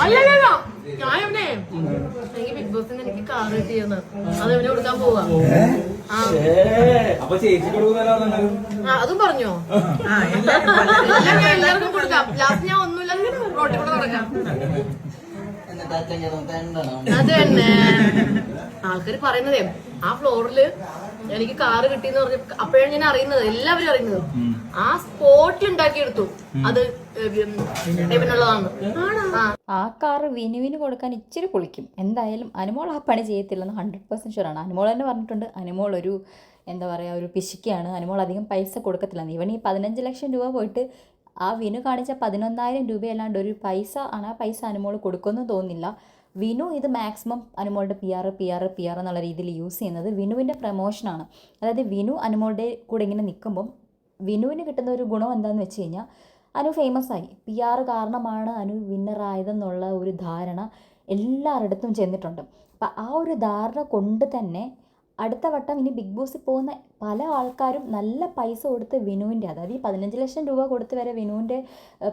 അല്ലല്ലോ ഞാനവനെ എനിക്ക് ബിഗ് ബോസിൽ നിന്ന് എനിക്ക് കാർ കിട്ടിയെന്ന് അത് അവനെ കൊടുക്കാൻ പോവാ. അതും പറഞ്ഞോ? എല്ലാവർക്കും കൊടുക്കാം. ലാസ്റ്റ് ഞാൻ ഒന്നുമില്ല റോട്ടിൽ കൂടെ നടക്കാം. അത് തന്നെ ആൾക്കാര് പറയുന്നതേ ആ ഫ്ലോറില് എനിക്ക് കാറ് കിട്ടിയെന്ന് പറഞ്ഞ അപ്പോഴാണ് ഞാൻ അറിയുന്നത്, എല്ലാവരും അറിയുന്നത്. ആ സ്പോട്ടിൽ ഉണ്ടാക്കിയെടുത്തു അത് ഇവനുള്ളതാണ്. ആ കാറ് വിനുവിന് കൊടുക്കാൻ ഇച്ചിരി പൊളിക്കും. എന്തായാലും അനുമോൾ ആ പണി ചെയ്യത്തില്ലെന്ന് 100% ഷുവറാണ്. അനുമോൾ തന്നെ പറഞ്ഞിട്ടുണ്ട് അനുമോൾ ഒരു എന്താ പറയുക ഒരു പിശുക്കിയാണ്, അനുമോൾ അധികം പൈസ കൊടുക്കത്തില്ലെന്ന്. ഇവൻ ഈ 15 ലക്ഷം രൂപ പോയിട്ട് ആ വിനു കാണിച്ച 11,000 രൂപയല്ലാണ്ട് ഒരു പൈസ ആണ് ആ പൈസ അനുമോൾ കൊടുക്കുമെന്ന് തോന്നുന്നില്ല. വിനു ഇത് മാക്സിമം അനുമോളുടെ പി ആർ എന്നുള്ള രീതിയിൽ യൂസ് ചെയ്യുന്നത് വിനുവിൻ്റെ പ്രമോഷനാണ്. അതായത് വിനു അനുമോളുടെ കൂടെ ഇങ്ങനെ നിൽക്കുമ്പം വിനുവിന് കിട്ടുന്ന ഒരു ഗുണം എന്താണെന്ന് വെച്ച് കഴിഞ്ഞാൽ അനു ഫേമസ് ആയി, പി ആർ കാരണമാണ് അനു വിന്നറായതെന്നുള്ള ഒരു ധാരണ എല്ലാവരുടെടുത്തും ചെന്നിട്ടുണ്ട്. അപ്പം ആ ഒരു ധാരണ കൊണ്ട് തന്നെ അടുത്ത വട്ടം ഇനി ബിഗ് ബോസിൽ പോകുന്ന പല ആൾക്കാരും നല്ല പൈസ കൊടുത്ത് വിനുവിൻ്റെ, അതായത് ഈ 15 ലക്ഷം രൂപ കൊടുത്ത് വരെ വിനുവിൻ്റെ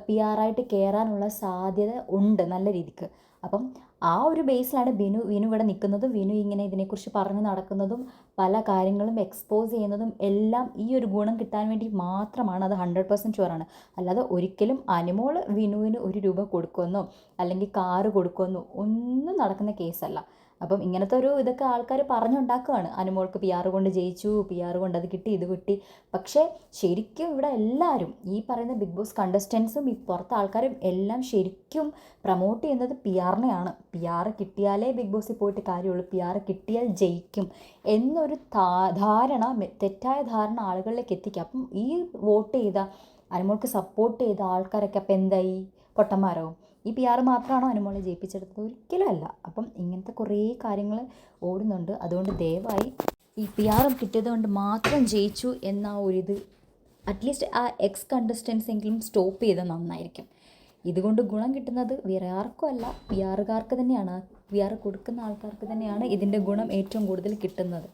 പി ആറായിട്ട് കയറാനുള്ള സാധ്യത ഉണ്ട് നല്ല രീതിക്ക്. അപ്പം ആ ഒരു ബേസിലാണ് വിനു ഇവിടെ നിൽക്കുന്നത്. വിനു ഇങ്ങനെ ഇതിനെക്കുറിച്ച് പറഞ്ഞ് നടക്കുന്നതും പല കാര്യങ്ങളും എക്സ്പോസ് ചെയ്യുന്നതും എല്ലാം ഈ ഒരു ഗുണം കിട്ടാൻ വേണ്ടി മാത്രമാണ്. അത് 100% ഷുവറാണ്. അല്ലാതെ ഒരിക്കലും അനുമോൾ വിനുവിന് 1 രൂപ കൊടുക്കുമെന്നോ അല്ലെങ്കിൽ കാറ് കൊടുക്കുമെന്നോ ഒന്നും നടക്കുന്ന കേസല്ല. അപ്പം ഇങ്ങനത്തെ ഒരു ഇതൊക്കെ ആൾക്കാർ പറഞ്ഞുണ്ടാക്കുകയാണ്. അനുമോൾക്ക് പി ആർ കൊണ്ട് ജയിച്ചു, പി ആർ കൊണ്ട് അത് കിട്ടി ഇത് കിട്ടി. പക്ഷേ ശരിക്കും ഇവിടെ എല്ലാവരും ഈ പറയുന്ന ബിഗ് ബോസ് കണ്ടസ്റ്റൻസും ഈ പുറത്തെ ആൾക്കാരും എല്ലാം ശരിക്കും പ്രൊമോട്ട് ചെയ്യുന്നത് പി ആറിനെയാണ്. പി ആർ കിട്ടിയാലേ ബിഗ് ബോസിൽ പോയിട്ട് കാര്യമുള്ളൂ, പി ആർ കിട്ടിയാൽ ജയിക്കും എന്നൊരു ധാരണ, തെറ്റായ ധാരണ ആളുകളിലേക്ക് എത്തിക്കുക. അപ്പം ഈ വോട്ട് ചെയ്ത അനുമോൾക്ക് സപ്പോർട്ട് ചെയ്ത ആൾക്കാരൊക്കെ അപ്പം എന്തായി, പൊട്ടന്മാരോ? ഈ പി ആർ മാത്രമാണോ അനുമോളെ ജയിപ്പിച്ചെടുത്തത്? ഒരിക്കലും അല്ല. അപ്പം ഇങ്ങനത്തെ കുറേ കാര്യങ്ങൾ ഓടുന്നുണ്ട്. അതുകൊണ്ട് ദയവായി ഈ പി ആറും കിട്ടിയത് കൊണ്ട് മാത്രം ജയിച്ചു എന്ന ഒരിത് അറ്റ്ലീസ്റ്റ് ആ എക്സ് കണ്ടസ്റ്റൻസ് എങ്കിലും സ്റ്റോപ്പ് ചെയ്ത് നന്നായിരിക്കും. ഇതുകൊണ്ട് ഗുണം കിട്ടുന്നത് വേറെ ആർക്കും അല്ല, പി ആറുകാർക്ക് തന്നെയാണ്. പി ആർ കൊടുക്കുന്ന ആൾക്കാർക്ക് തന്നെയാണ് ഇതിൻ്റെ ഗുണം ഏറ്റവും കൂടുതൽ കിട്ടുന്നത്.